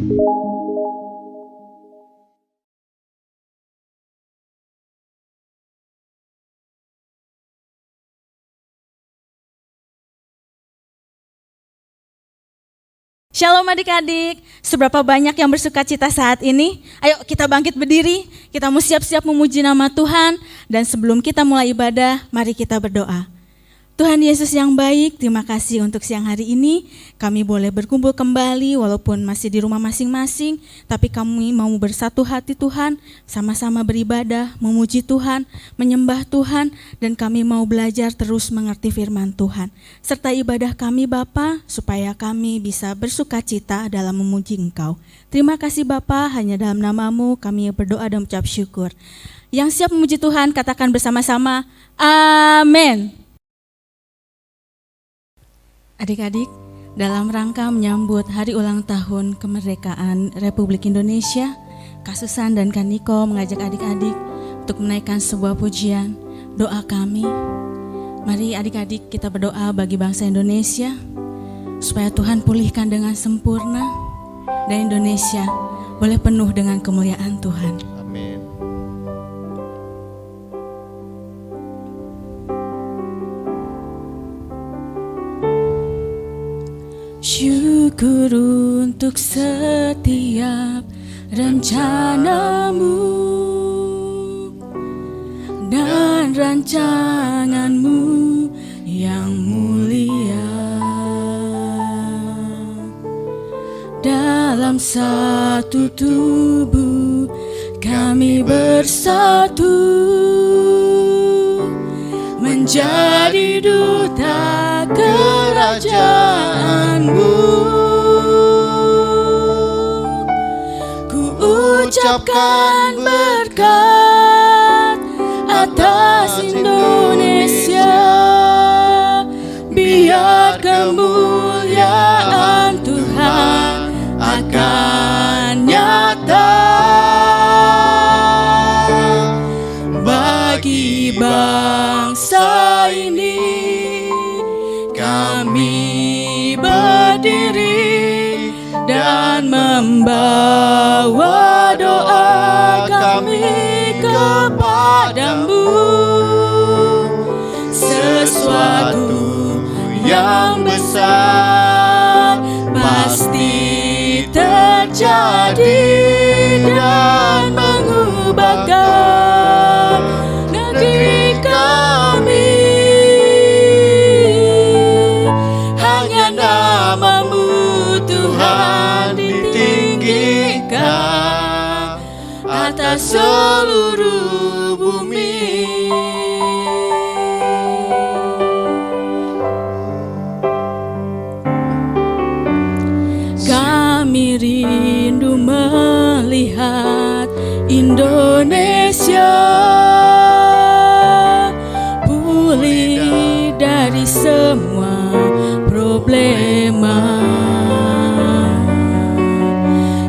Shalom adik-adik, seberapa banyak yang bersuka cita saat ini? Ayo kita bangkit berdiri, kita mau siap-siap memuji nama Tuhan. Dan sebelum kita mulai ibadah, mari kita berdoa. Tuhan Yesus yang baik, terima kasih untuk siang hari ini. Kami boleh berkumpul kembali walaupun masih di rumah masing-masing. Tapi kami mau bersatu hati Tuhan, sama-sama beribadah, memuji Tuhan, menyembah Tuhan. Dan kami mau belajar terus mengerti firman Tuhan. Serta ibadah kami Bapa, supaya kami bisa bersuka cita dalam memuji Engkau. Terima kasih Bapa, hanya dalam nama-Mu kami berdoa dan mengucap syukur. Yang siap memuji Tuhan, katakan bersama-sama, amin. Adik-adik, dalam rangka menyambut hari ulang tahun kemerdekaan Republik Indonesia, Kak Susan dan Kak Niko mengajak adik-adik untuk menaikkan sebuah pujian, doa kami. Mari adik-adik kita berdoa bagi bangsa Indonesia, supaya Tuhan pulihkan dengan sempurna, dan Indonesia boleh penuh dengan kemuliaan Tuhan. Amin. Syukur untuk setiap rencanamu dan rancanganmu yang mulia. Dalam satu tubuh kami bersatu menjadi duta kerajaanmu. Ku ucapkan berkat atas Indonesia, biar kemuliaan Tuhan akan nyata bagi bangsa ini. Kami berdiri dan membawa doa kami kepadamu. Sesuatu yang besar pasti terjadi dan mengubahkan negeri kami. Hanya nama-Mu Tuhan ditinggikan atas seluruh bumi. Kami rindu melihat Indonesia pulih dari semua problema,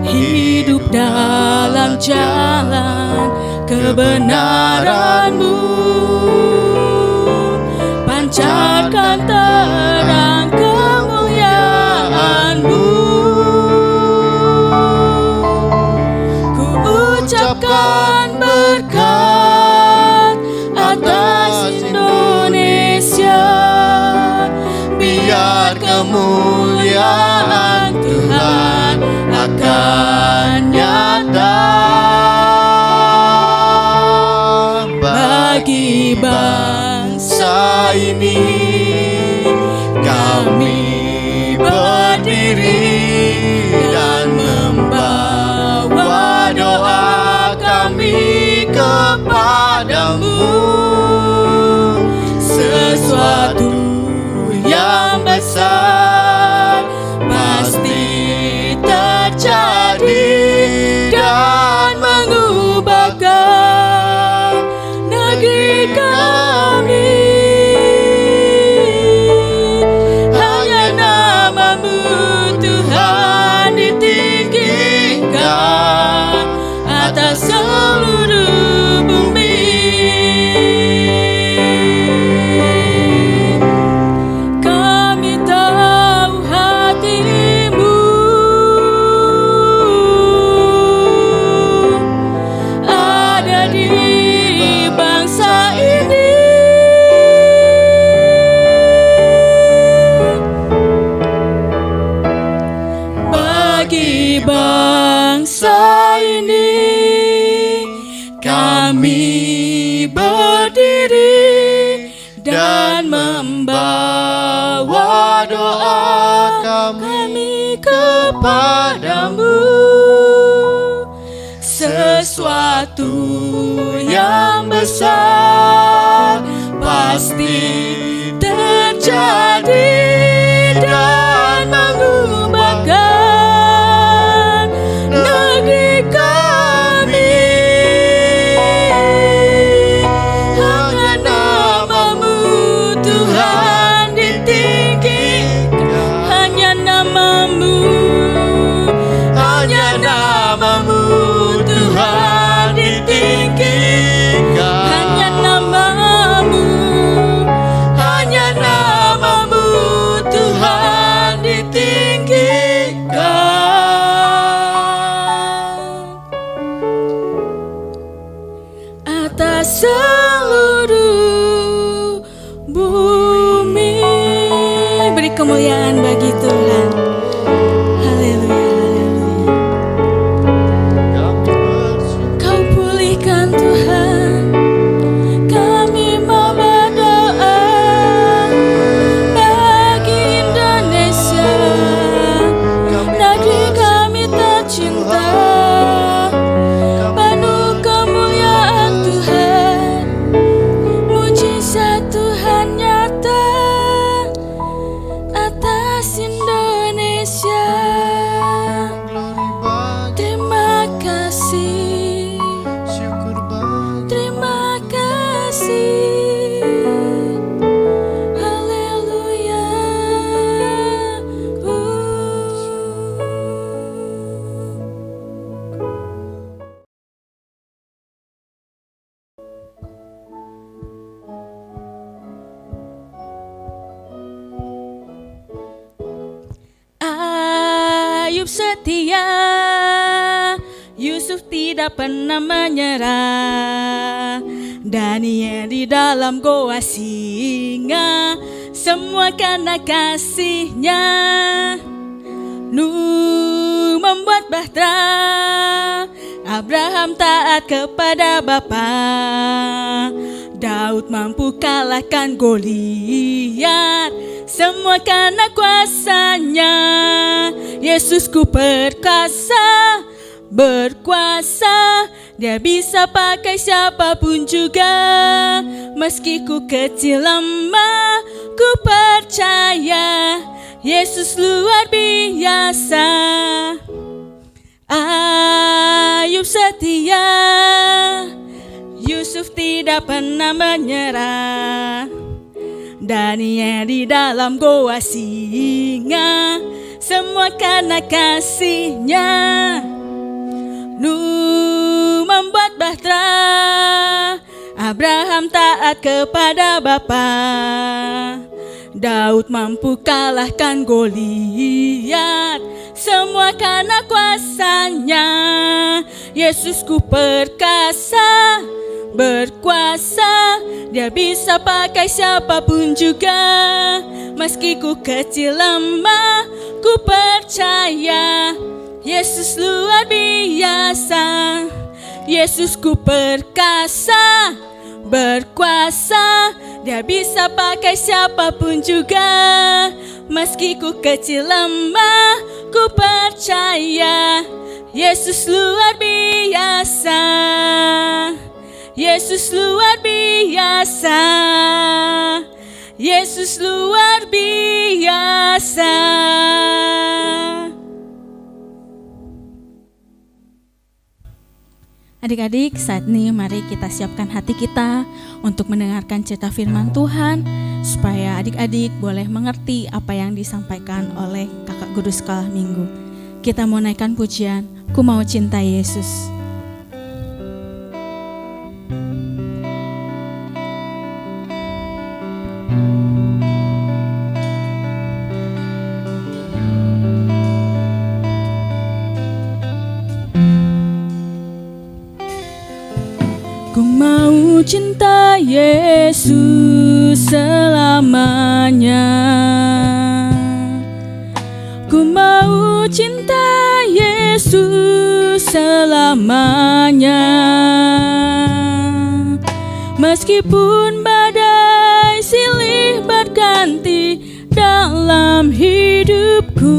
hidup dalam jalan kebenaran-Mu, pancarkan terang kemuliaan-Mu. Ku ucapkan berkat atas Indonesia, biar kemuliaan Tuhan akan nyata bagi bangsa ini. Kami berdiri dan membawa doa kami kepadamu. Sesuatu yang besar pasti terjadi dan mengubahkan negeri kami. Hanya bagi bangsa ini. Kami berdiri dan membawa doa kami kepadamu. Sesuatu yang besar pasti terjadi dan mengubahkan negeri kami. Hanya namamu Tuhan ditinggikan, hanya namamu, hanya namamu Tuhan ditinggikan, hanya namamu, hanya namamu Tuhan ditinggikan atas seluruh bumi. Beri kemuliaan bagi Tuhan. Haleluya, haleluya. Kau pulihkan Tuhan, kami mau berdoa bagi Indonesia, negeri kami tercinta. Penuh kemuliaan Tuhan, mujizat Tuhan nyata atas Indonesia. Terima kasih, terima kasih. Haleluya. Ayub setia, Yusuf tidak pernah menyerah. Daniel di dalam goa singa, semua karena kasihnya. Nuh membuat bahtera, Abraham taat kepada Bapa. Daud mampu kalahkan Goliat, semua karena kuasanya. Yesusku perkasa, berkuasa, dia bisa pakai siapapun juga. Meski ku kecil lemah, ku percaya Yesus luar biasa. Ayub setia, Yusuf tidak pernah menyerah. Daniel di dalam goa singa, semua karena kasihnya. Nuh membuat bahtera, Abraham taat kepada Bapa. Daud mampu kalahkan Goliat, semua karena kuasanya. Yesusku perkasa, berkuasa, dia bisa pakai siapapun juga. Meski ku kecil lemah, ku percaya Yesus luar biasa. Yesusku perkasa, berkuasa, dia bisa pakai siapapun juga. Meski ku kecil lemah, ku percaya Yesus luar biasa. Yesus luar biasa. Yesus luar biasa. Adik-adik, saat ini mari kita siapkan hati kita untuk mendengarkan cerita firman Tuhan, supaya adik-adik boleh mengerti apa yang disampaikan oleh kakak guru sekolah minggu. Kita mau naikkan pujian, Ku Mau Cinta Yesus. Ku mau cinta Yesus selamanya. Ku mau cinta Yesus selamanya. Meskipun badai silih berganti dalam hidupku,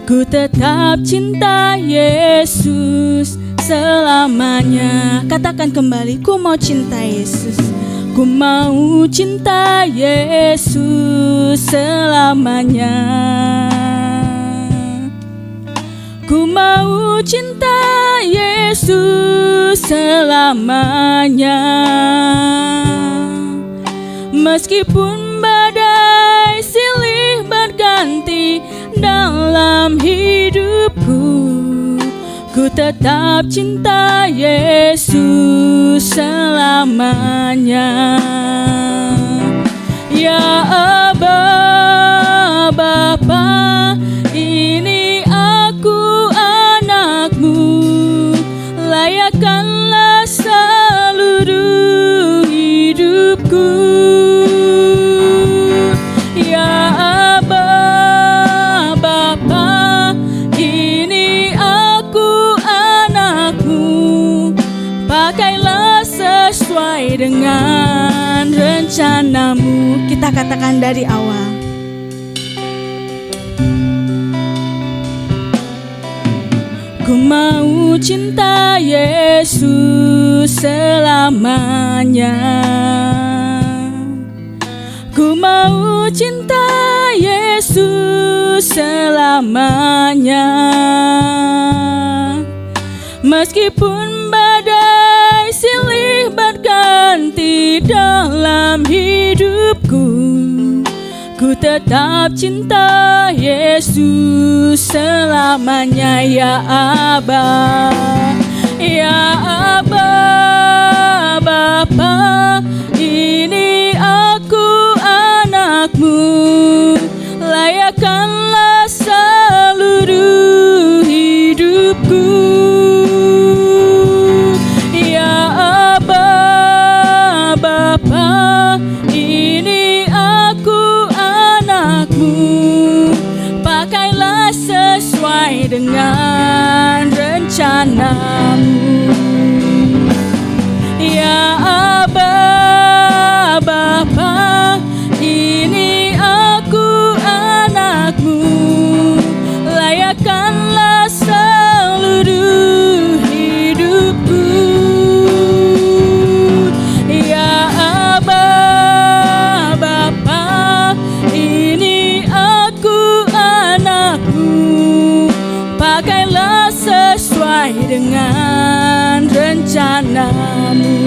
ku tetap cinta Yesus selamanya. Katakan kembali, ku mau cinta Yesus. Ku mau cinta Yesus selamanya. Ku mau cinta Yesus selamanya. Meskipun badai silih berganti dalam hidupku, ku tetap cinta Yesus selamanya. Ya Aba, Bapa, ini aku anakmu, layakkanlah seluruh hidupku. Ya Aba, Bapa, ini aku anakmu, pakailah sesuai dengan rencanamu. Kita katakan dari awal. Ku mau cinta Yesus selamanya. Ku mau cinta Yesus selamanya. Meskipun badai silih berganti dalam hidupku, ku tetap cinta Yesus selamanya. Ya Aba, ya Aba, Bapa, ini aku anakmu, layakkanlah seluruh hidupku. Ya Aba, Bapa, ini aku anakmu, pakailah sesuai dengan rencanamu. Ya Aba, Bapa, ini aku anakmu, layakkanlah seluruh hidupku. Ya Aba, Bapa, ini aku anakmu, pakailah sesuai dengan rencanamu.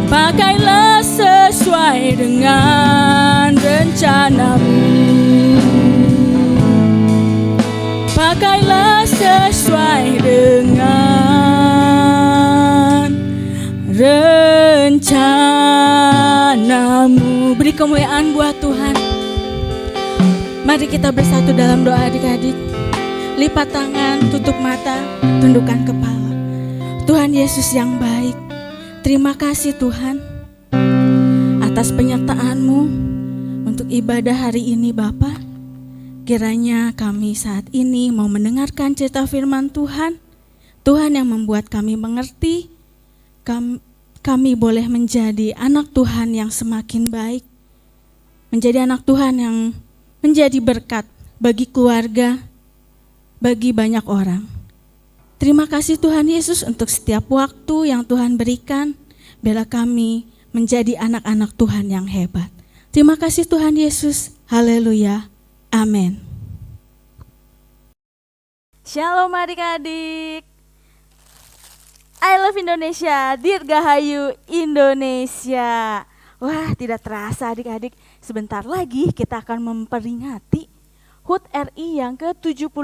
Pakailah sesuai dengan rencanamu. Pakailah sesuai dengan rencanamu. Beri kemuliaan buat Tuhan. Mari kita bersatu dalam doa adik-adik. Lipat tangan, tutup mata, tundukkan kepala. Tuhan Yesus yang baik, terima kasih Tuhan atas penyertaan-Mu untuk ibadah hari ini Bapa. Kiranya kami saat ini mau mendengarkan cerita firman Tuhan. Tuhan yang membuat kami mengerti, kami boleh menjadi anak Tuhan yang semakin baik. Menjadi anak Tuhan yang menjadi berkat bagi keluarga, bagi banyak orang. Terima kasih Tuhan Yesus untuk setiap waktu yang Tuhan berikan, biarlah kami menjadi anak-anak Tuhan yang hebat. Terima kasih Tuhan Yesus, haleluya, amin. Shalom adik-adik, I love Indonesia, Dirgahayu Indonesia. Wah, tidak terasa adik-adik, sebentar lagi kita akan memperingati HUT RI yang ke-76.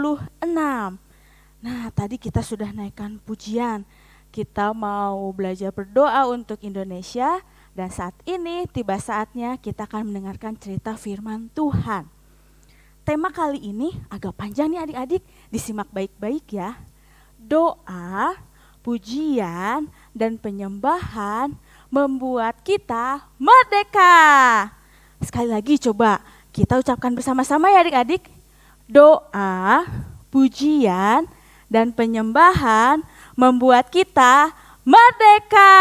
Nah, tadi kita sudah naikkan pujian. Kita mau belajar berdoa untuk Indonesia dan saat ini tiba saatnya kita akan mendengarkan cerita firman Tuhan. Tema kali ini agak panjang nih adik-adik, disimak baik-baik ya. Doa, pujian, dan penyembahan membuat kita merdeka. Sekali lagi coba kita ucapkan bersama-sama ya adik-adik. Doa, pujian, dan penyembahan membuat kita merdeka.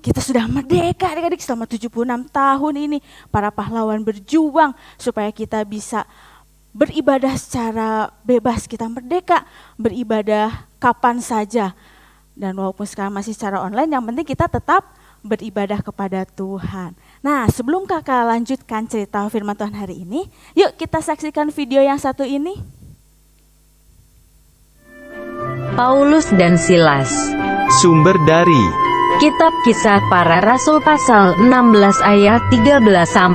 Kita sudah merdeka adik-adik selama 76 tahun ini. Para pahlawan berjuang supaya kita bisa beribadah secara bebas. Kita merdeka beribadah kapan saja. Dan walaupun sekarang masih secara online, yang penting kita tetap beribadah kepada Tuhan. Nah, sebelum kakak lanjutkan cerita firman Tuhan hari ini, yuk kita saksikan video yang satu ini. Paulus dan Silas. Sumber dari Kitab Kisah Para Rasul pasal 16 ayat 13-40.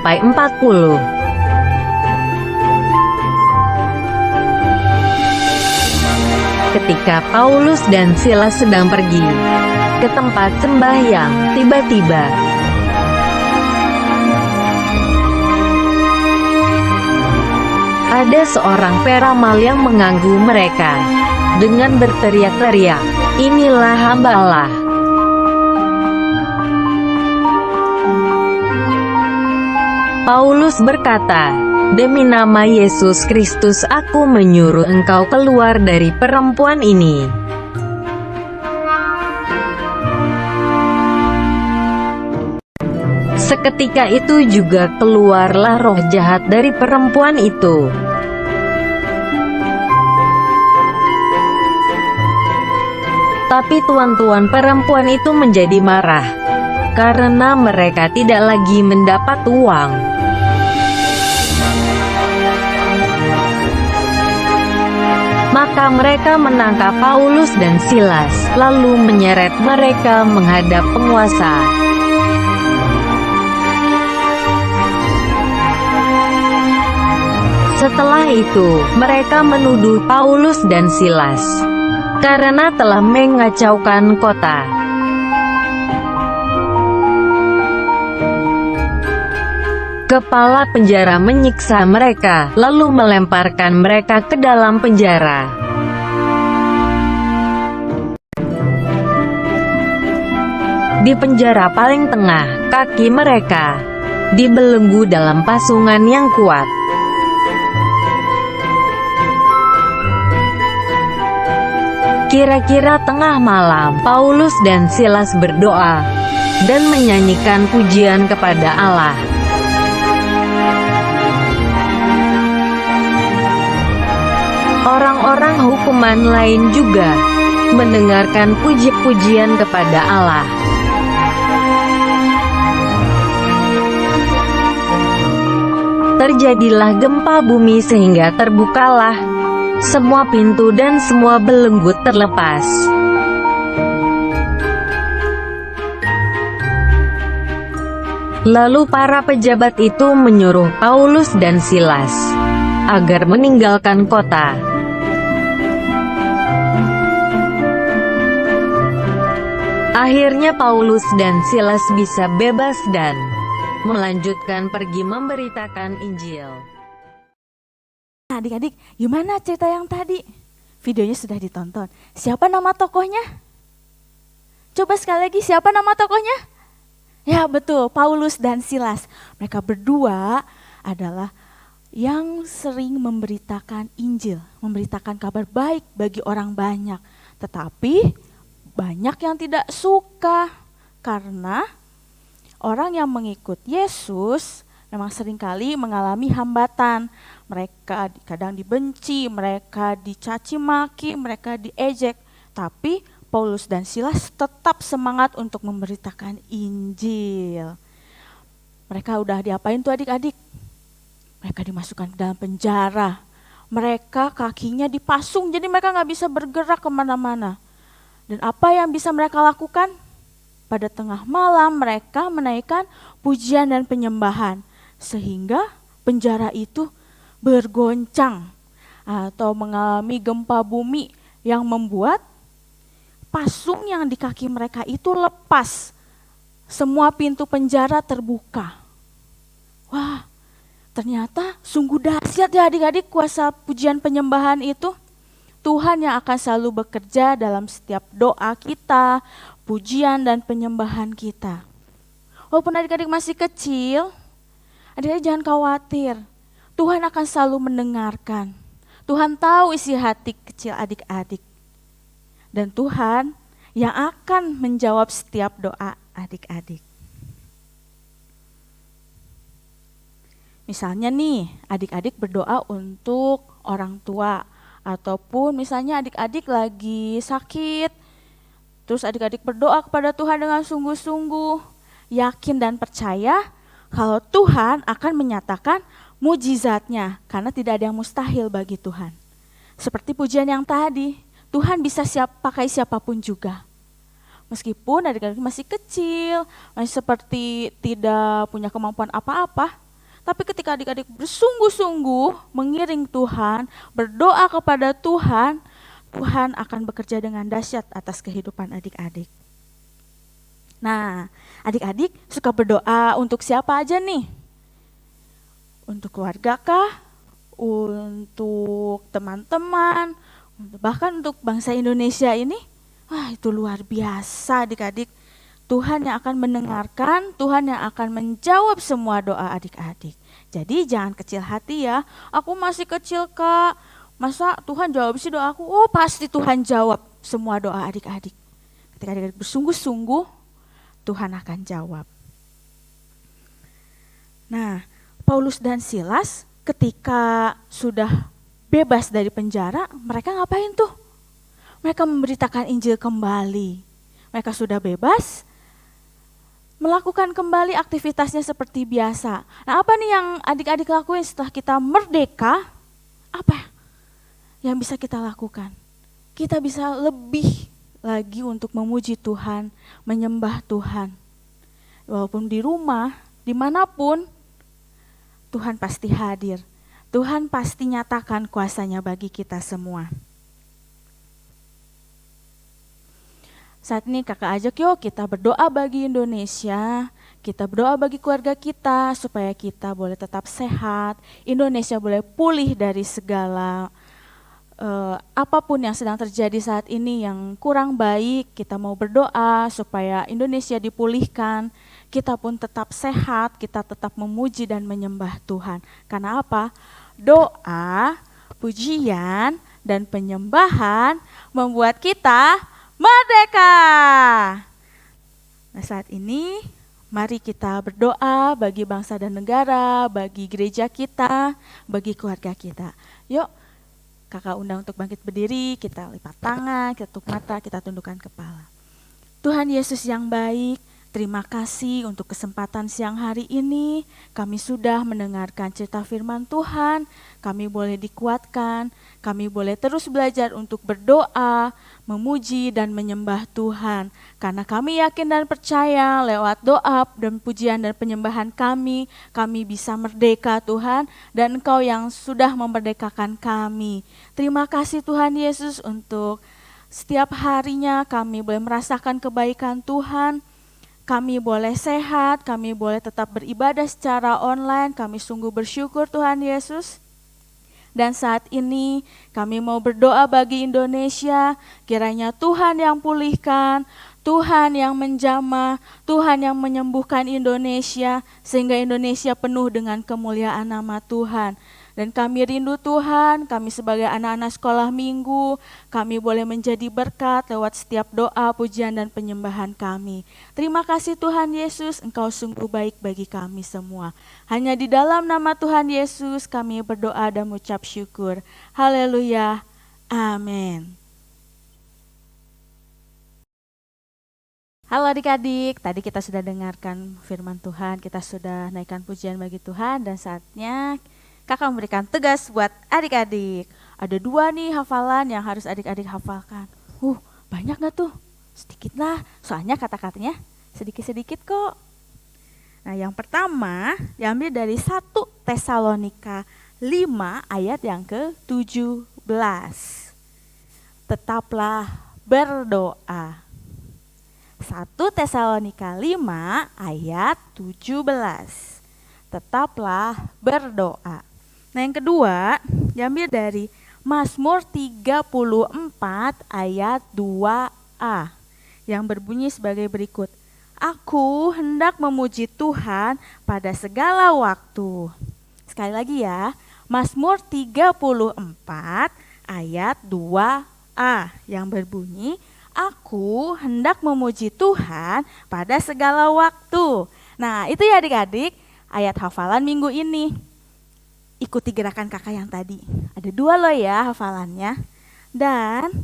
Ketika Paulus dan Silas sedang pergi ke tempat sembahyang, tiba-tiba ada seorang peramal yang mengganggu mereka dengan berteriak-teriak, "Inilah hamba Allah." Paulus berkata, "Demi nama Yesus Kristus aku menyuruh engkau keluar dari perempuan ini." Seketika itu juga keluarlah roh jahat dari perempuan itu. Tapi tuan-tuan perempuan itu menjadi marah karena mereka tidak lagi mendapat uang. Maka mereka menangkap Paulus dan Silas, lalu menyeret mereka menghadap penguasa. Setelah itu, mereka menuduh Paulus dan Silas karena telah mengacaukan kota. Kepala penjara menyiksa mereka, lalu melemparkan mereka ke dalam penjara. Di penjara paling tengah, kaki mereka dibelenggu dalam pasungan yang kuat. Kira-kira tengah malam, Paulus dan Silas berdoa dan menyanyikan pujian kepada Allah. Orang-orang hukuman lain juga mendengarkan puji-pujian kepada Allah. Terjadilah gempa bumi sehingga terbukalah semua pintu dan semua belenggu terlepas. Lalu para pejabat itu menyuruh Paulus dan Silas agar meninggalkan kota. Akhirnya Paulus dan Silas bisa bebas dan melanjutkan pergi memberitakan Injil. Adik-adik, gimana cerita yang tadi? Videonya sudah ditonton. Siapa nama tokohnya? Coba sekali lagi, siapa nama tokohnya? Ya betul, Paulus dan Silas. Mereka berdua adalah yang sering memberitakan Injil, memberitakan kabar baik bagi orang banyak. Tetapi banyak yang tidak suka karena orang yang mengikut Yesus memang seringkali mengalami hambatan. Mereka kadang dibenci, mereka dicaci maki, mereka diejek. Tapi Paulus dan Silas tetap semangat untuk memberitakan Injil. Mereka udah diapain tuh adik-adik? Mereka dimasukkan ke dalam penjara. Mereka kakinya dipasung, jadi mereka gak bisa bergerak kemana-mana. Dan apa yang bisa mereka lakukan? Pada tengah malam mereka menaikkan pujian dan penyembahan. Sehingga penjara itu bergoncang atau mengalami gempa bumi yang membuat pasung yang di kaki mereka itu lepas. Semua pintu penjara terbuka. Wah, ternyata sungguh dahsyat ya adik-adik kuasa pujian penyembahan itu. Tuhan yang akan selalu bekerja dalam setiap doa kita, pujian dan penyembahan kita. Walaupun adik-adik masih kecil, adik-adik jangan khawatir. Tuhan akan selalu mendengarkan. Tuhan tahu isi hati kecil adik-adik. Dan Tuhan yang akan menjawab setiap doa adik-adik. Misalnya nih, adik-adik berdoa untuk orang tua. Ataupun misalnya adik-adik lagi sakit. Terus adik-adik berdoa kepada Tuhan dengan sungguh-sungguh. Yakin dan percaya kalau Tuhan akan menyatakan mujizatnya. Karena tidak ada yang mustahil bagi Tuhan. Seperti pujian yang tadi, Tuhan bisa pakai siapapun juga. Meskipun adik-adik masih kecil, masih seperti tidak punya kemampuan apa-apa. Tapi ketika adik-adik bersungguh-sungguh mengiring Tuhan, berdoa kepada Tuhan, Tuhan akan bekerja dengan dahsyat atas kehidupan adik-adik. Nah, adik-adik suka berdoa untuk siapa aja nih? Untuk keluarga kah? Untuk teman-teman? Bahkan untuk bangsa Indonesia ini? Wah, itu luar biasa adik-adik. Tuhan yang akan mendengarkan, Tuhan yang akan menjawab semua doa adik-adik. Jadi jangan kecil hati ya, aku masih kecil Kak, masa Tuhan jawab sih doaku? Oh, pasti Tuhan jawab semua doa adik-adik. Ketika adik-adik bersungguh-sungguh, Tuhan akan jawab. Nah, Paulus dan Silas ketika sudah bebas dari penjara, mereka ngapain tuh? Mereka memberitakan Injil kembali. Mereka sudah bebas, melakukan kembali aktivitasnya seperti biasa. Nah, apa nih yang adik-adik lakuin setelah kita merdeka? Apa yang bisa kita lakukan? Kita bisa lebih lagi untuk memuji Tuhan, menyembah Tuhan. Walaupun di rumah, dimanapun, Tuhan pasti hadir. Tuhan pasti nyatakan kuasanya bagi kita semua. Saat ini kakak ajak yuk kita berdoa bagi Indonesia, kita berdoa bagi keluarga kita supaya kita boleh tetap sehat, Indonesia boleh pulih dari segala apapun yang sedang terjadi saat ini yang kurang baik. Kita mau berdoa supaya Indonesia dipulihkan, kita pun tetap sehat, kita tetap memuji dan menyembah Tuhan. Karena apa? Doa, pujian, dan penyembahan membuat kita merdeka. Nah, saat ini mari kita berdoa bagi bangsa dan negara, bagi gereja kita, bagi keluarga kita. Yuk, kakak undang untuk bangkit berdiri, kita lipat tangan, kita tutup mata, kita tundukkan kepala. Tuhan Yesus yang baik, terima kasih untuk kesempatan siang hari ini. Kami sudah mendengarkan cerita firman Tuhan, kami boleh dikuatkan, kami boleh terus belajar untuk berdoa, memuji dan menyembah Tuhan. Karena kami yakin dan percaya lewat doa dan pujian dan penyembahan kami bisa merdeka Tuhan, dan Engkau yang sudah memerdekakan kami. Terima kasih Tuhan Yesus untuk setiap harinya kami boleh merasakan kebaikan Tuhan. Kami boleh sehat, kami boleh tetap beribadah secara online, kami sungguh bersyukur Tuhan Yesus. Dan saat ini kami mau berdoa bagi Indonesia, kiranya Tuhan yang pulihkan, Tuhan yang menjamah, Tuhan yang menyembuhkan Indonesia, sehingga Indonesia penuh dengan kemuliaan nama Tuhan. Dan kami rindu Tuhan, kami sebagai anak-anak sekolah minggu, kami boleh menjadi berkat lewat setiap doa, pujian, dan penyembahan kami. Terima kasih Tuhan Yesus, Engkau sungguh baik bagi kami semua. Hanya di dalam nama Tuhan Yesus kami berdoa dan mengucap syukur. Haleluya, amin. Halo adik-adik, tadi kita sudah dengarkan firman Tuhan, kita sudah naikkan pujian bagi Tuhan, dan saatnya kakak memberikan tugas buat adik-adik. Ada 2 nih hafalan yang harus adik-adik hafalkan. Banyak gak tuh? Sedikit lah, soalnya kata-katanya sedikit-sedikit kok. Nah, yang pertama diambil dari 1 Tesalonika 5 ayat yang ke-17. Tetaplah berdoa. 1 Tesalonika 5 ayat 17. Tetaplah berdoa. Nah, yang kedua diambil dari Mazmur 34 ayat 2a yang berbunyi sebagai berikut. Aku hendak memuji Tuhan pada segala waktu. Sekali lagi ya, Mazmur 34 ayat 2a yang berbunyi, Aku hendak memuji Tuhan pada segala waktu. Nah itu ya adik-adik, ayat hafalan minggu ini. Ikuti gerakan kakak yang tadi. Ada 2 loh ya hafalannya. Dan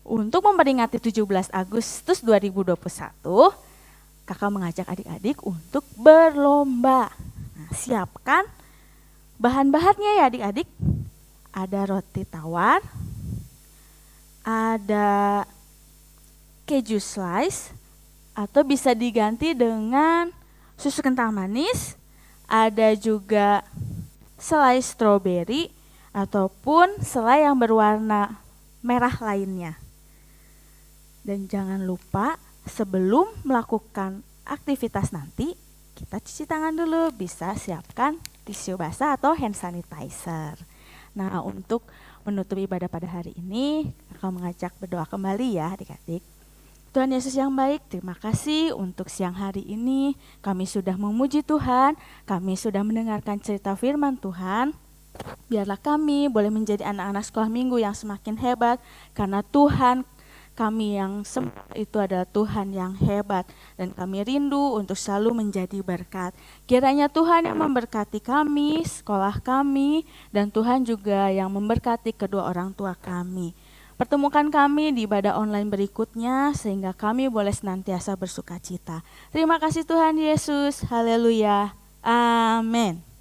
untuk memperingati 17 Agustus 2021, kakak mengajak adik-adik untuk berlomba. Nah, siapkan bahan-bahannya ya adik-adik. Ada roti tawar, ada keju slice, atau bisa diganti dengan susu kental manis, ada juga selai stroberi, ataupun selai yang berwarna merah lainnya. Dan jangan lupa sebelum melakukan aktivitas nanti, kita cuci tangan dulu, bisa siapkan tisu basah atau hand sanitizer. Nah untuk menutup ibadah pada hari ini, kakak mengajak berdoa kembali ya adik-adik. Tuhan Yesus yang baik, terima kasih untuk siang hari ini. Kami sudah memuji Tuhan, kami sudah mendengarkan cerita firman Tuhan. Biarlah kami boleh menjadi anak-anak sekolah minggu yang semakin hebat, karena Tuhan kami yang semua itu adalah Tuhan yang hebat. Dan kami rindu untuk selalu menjadi berkat. Kiranya Tuhan yang memberkati kami, sekolah kami, dan Tuhan juga yang memberkati kedua orang tua kami. Pertemukan kami di ibadah online berikutnya sehingga kami boleh senantiasa bersuka cita. Terima kasih Tuhan Yesus. Haleluya. Amin.